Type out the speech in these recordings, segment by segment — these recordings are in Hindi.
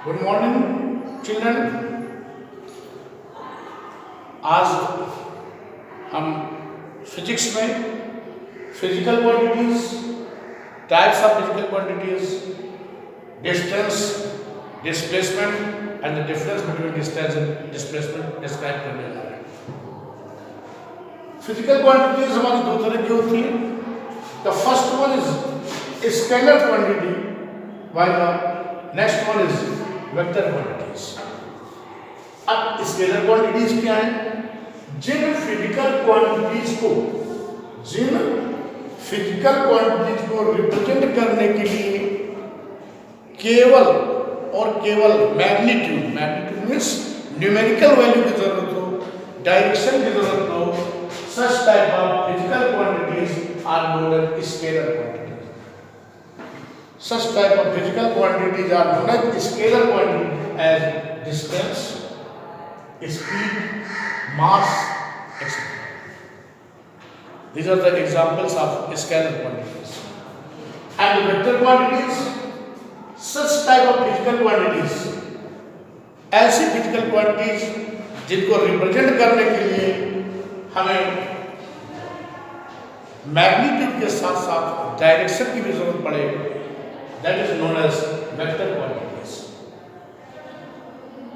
Good morning children. आज हम फिजिक्स में physical quantities, types of physical quantities, distance, displacement and the difference between distance and displacement describe करने जा रहे हैं। फिजिकल क्वांटिटीज हमारी दो तरह की होती है। The first one is scalar quantity while the next one is vector quantities. अब स्केलर क्वांटिटीज क्या है? जिन फिजिकल क्वांटिटीज को रिप्रेजेंट करने के लिए केवल और केवल मैग्नीट्यूड मीन्स न्यूमेरिकल वैल्यू की जरूरत हो, डायरेक्शन की जरूरत हो, such type of physical quantities are known as scalar quantities. Such type of physical quantities are known as scalar quantities as distance, speed, mass, etc. These are the examples of scalar quantities. And vector quantities, such type of physical quantities, ऐसी physical quantities जिनको represent करने के लिए हमें मैग्नीट्यूड के साथ साथ डायरेक्शन की भी जरूरत पड़े, that is known as vector quantities.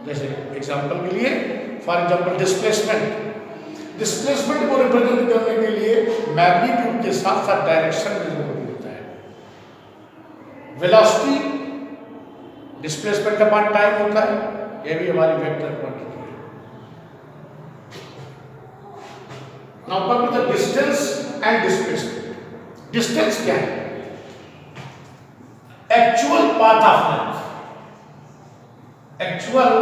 जैसे एग्जांपल के लिए फॉर एग्जांपल डिस्प्लेसमेंट को रिप्रेजेंट करने के लिए मैग्नीट्यूड के साथ साथ डायरेक्शन की जरूरत होता है। वेलोसिटी डिस्प्लेसमेंट का पार्ट टाइम होता है, यह भी हमारी वेक्टर क्वांटिटी है। Now come to the distance and displacement. Distance क्या है? Actual path of length, actual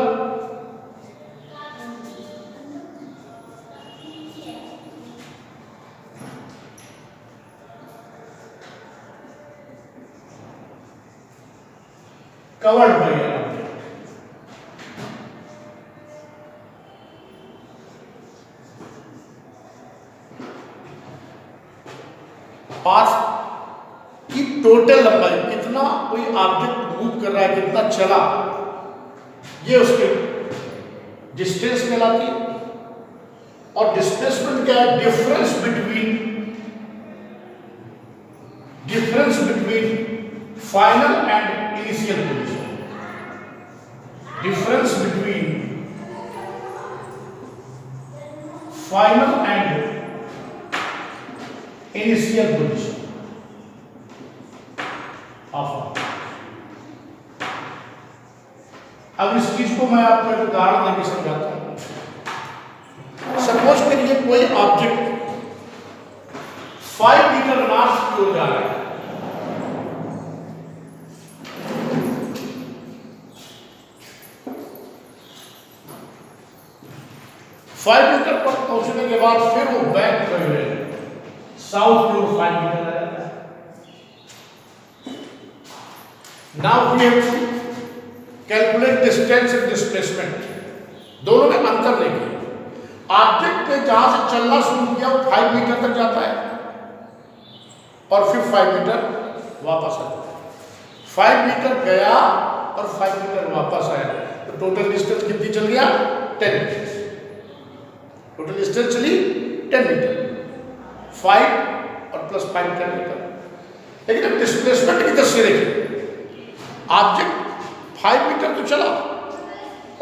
covered by an object. Path की टोटल लंबाई, कितना कोई ऑब्जेक्ट मूव कर रहा है, कितना चला, ये उसके डिस्टेंस कहलाती है। और डिस्प्लेसमेंट क्या है? Difference between final and initial position. Difference between final and initial position. अब इस चीज को मैं आपको एक उदाहरण देकर समझाता हूं। सपोज करिए कोई ऑब्जेक्ट 5 मीटर नॉर्थ की ओर जा रहा है। फाइव मीटर पर पहुंचने के बाद फिर वो बैक कर रहे हैं साउथ की ओर 5 मीटर आ जाता है। Now we have to calculate distance and displacement. दोनों में अंतर देखिए। ऑब्जेक्ट ने जहां से चलना शुरू किया वो 5 मीटर तक जाता है और फिर 5 मीटर वापस आता है। 5 मीटर गया और 5 मीटर वापस आया, तो टोटल डिस्टेंस कितनी चल गया? 10 मीटर। टोटल डिस्टेंस चली 10 मीटर, 5 और प्लस 5 10 मीटर। लेकिन अब डिस्प्लेसमेंट की दृष्टि देखिए। ऑब्जेक्ट 5 मीटर तो चला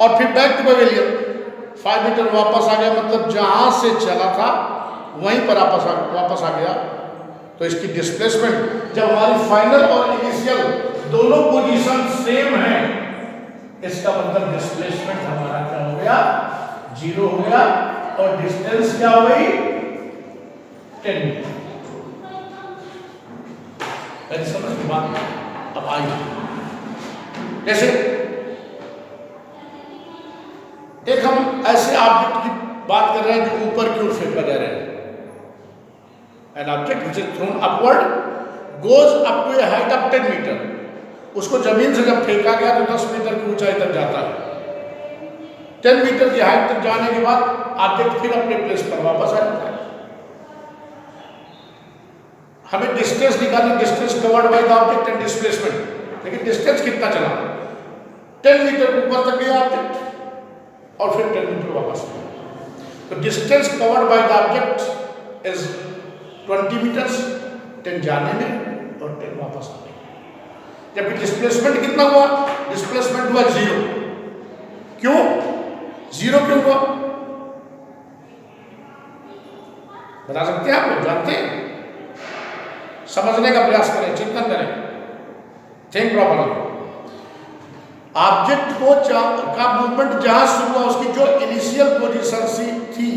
और फिर बैक टू पवेलियन 5 मीटर वापस आ गया, मतलब जहां से चला था वहीं पर वापस आ गया। तो इसकी डिस्प्लेसमेंट, जब हमारी फाइनल और इनिशियल दोनों पोजीशन सेम है, इसका मतलब डिस्प्लेसमेंट हमारा क्या हो गया? 0 हो गया और डिस्टेंस क्या हो गई? 10 मीटर। समझ में बात अब आई। जैसे एक हम ऐसे ऑब्जेक्ट की बात कर रहे हैं जो ऊपर की ओर फेंका जा रहा है। An object which is thrown upward goes up to a height of 10 metre. उसको जमीन से जब फेंका गया तो 10 मीटर की ऊंचाई तक जाता है। 10 मीटर की हाइट तक जाने के बाद ऑब्जेक्ट फिर अपने प्लेस पर वापस आ जाता है। हमें डिस्टेंस निकालनी, distance covered by the object and displacement. लेकिन डिस्टेंस कितना चला, 10 मीटर ऊपर तक गया ऑब्जेक्ट और फिर 10 मीटर वापस गया। तो distance covered by the object is 20 metres, 10 जाने में और 10 वापस आने में। जबकि डिस्प्लेसमेंट कितना हुआ, डिस्प्लेसमेंट हुआ 0। क्यों 0 क्यों हुआ, बता सकते हैं आप लोग, जानते हैं? समझने का प्रयास करें, चिंतन करें, थिंक प्रॉपर्ली। ऑब्जेक्ट को का मूवमेंट जहां शुरू हुआ उसकी जो इनिशियल पोजीशन थी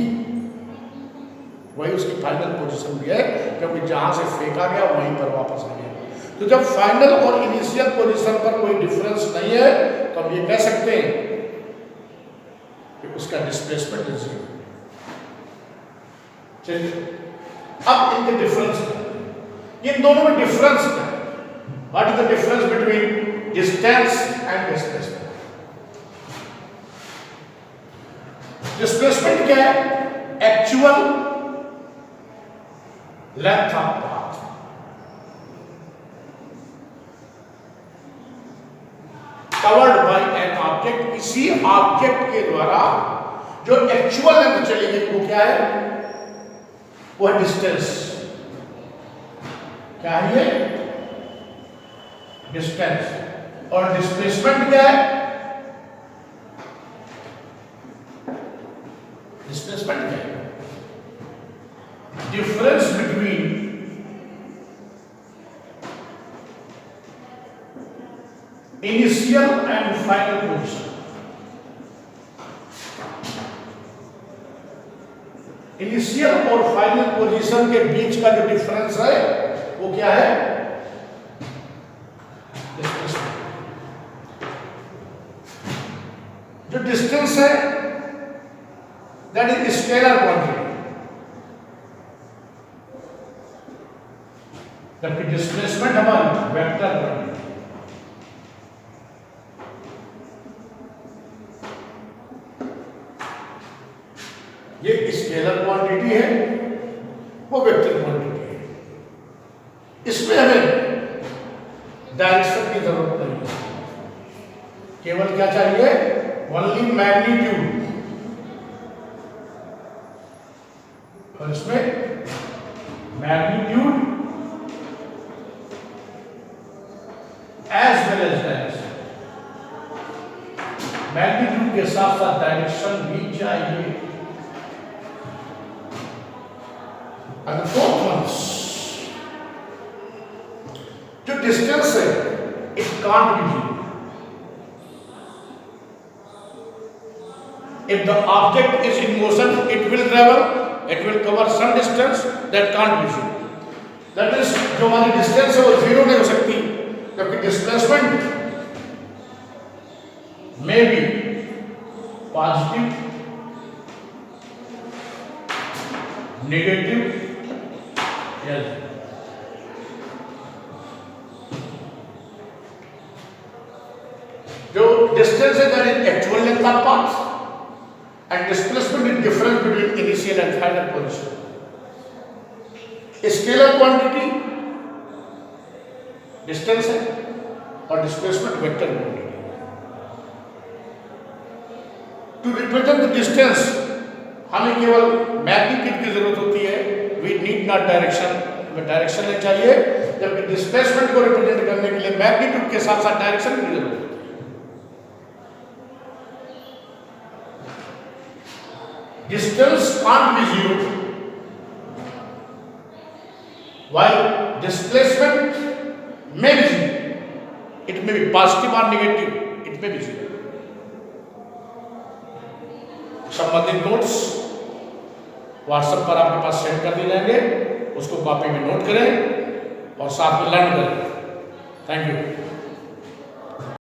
वही उसकी फाइनल पोजीशन भी है, क्योंकि जहां से फेंका गया वहीं पर वापस आ गया। तो जब फाइनल और इनिशियल पोजीशन पर कोई डिफरेंस नहीं है तो हम ये कह सकते हैं कि उसका डिस्प्लेसमेंट इज 0। चलिए अब इनके डिफरेंस, इन दोनों में डिफरेंस क्या है? What is the difference between distance and displacement? Displacement क्या है? Actual length of path. Covered by an object, इसी ऑब्जेक्ट के द्वारा जो एक्चुअल लेंथ चलेगी वो क्या है? वो है डिस्टेंस। क्या है? डिस्टेंस। और डिस्प्लेसमेंट क्या है? डिस्प्लेसमेंट क्या है? Difference between initial and final position. Initial और फाइनल पोजीशन के बीच का जो डिफरेंस है वो क्या है? जो डिस्टेंस है दैट इज स्केलर क्वांटिटी, जबकि डिस्प्लेसमेंट हमारी वेक्टर क्वांटिटी। ये स्केलर क्वांटिटी है, वो वेक्टर क्वांटिटी है। इसमें हमें डायरेक्शन की जरूरत नहीं है, केवल क्या चाहिए? Only magnitude. और इसमें magnitude as well as direction, magnitude के साथ साथ डायरेक्शन भी चाहिए। And the fourth one, जो डिस्टेंस है it can't be zero. If the object is in motion, it will travel, it will cover some distance that can't be zero. That is, जो हमारी डिस्टेंस है वो जीरो नहीं हो सकती, जबकि डिस्प्लेसमेंट में भी पॉजिटिव, नेगेटिव, जो डिस्टेंस है that is actual length of path and displacement is difference between initial and final position. Scalar quantity distance है और displacement vector quantity. To represent the distance हमें केवल मैग्नीट्यूड की जरूरत होती है, वी नीड नॉट डायरेक्शन, हमें डायरेक्शन नहीं चाहिए, जबकि डिस्प्लेसमेंट को रिप्रेजेंट करने के लिए मैग्नीट्यूड के साथ साथ डायरेक्शन की जरूरत होती है। Distance can't be zero, while displacement may be zero. It may be positive or negative, it may be zero. संबंधित नोट्स व्हाट्सएप पर आपके पास सेंड कर दिए जाएंगे, उसको कॉपी में नोट करें और साथ में लर्न करें। Thank you.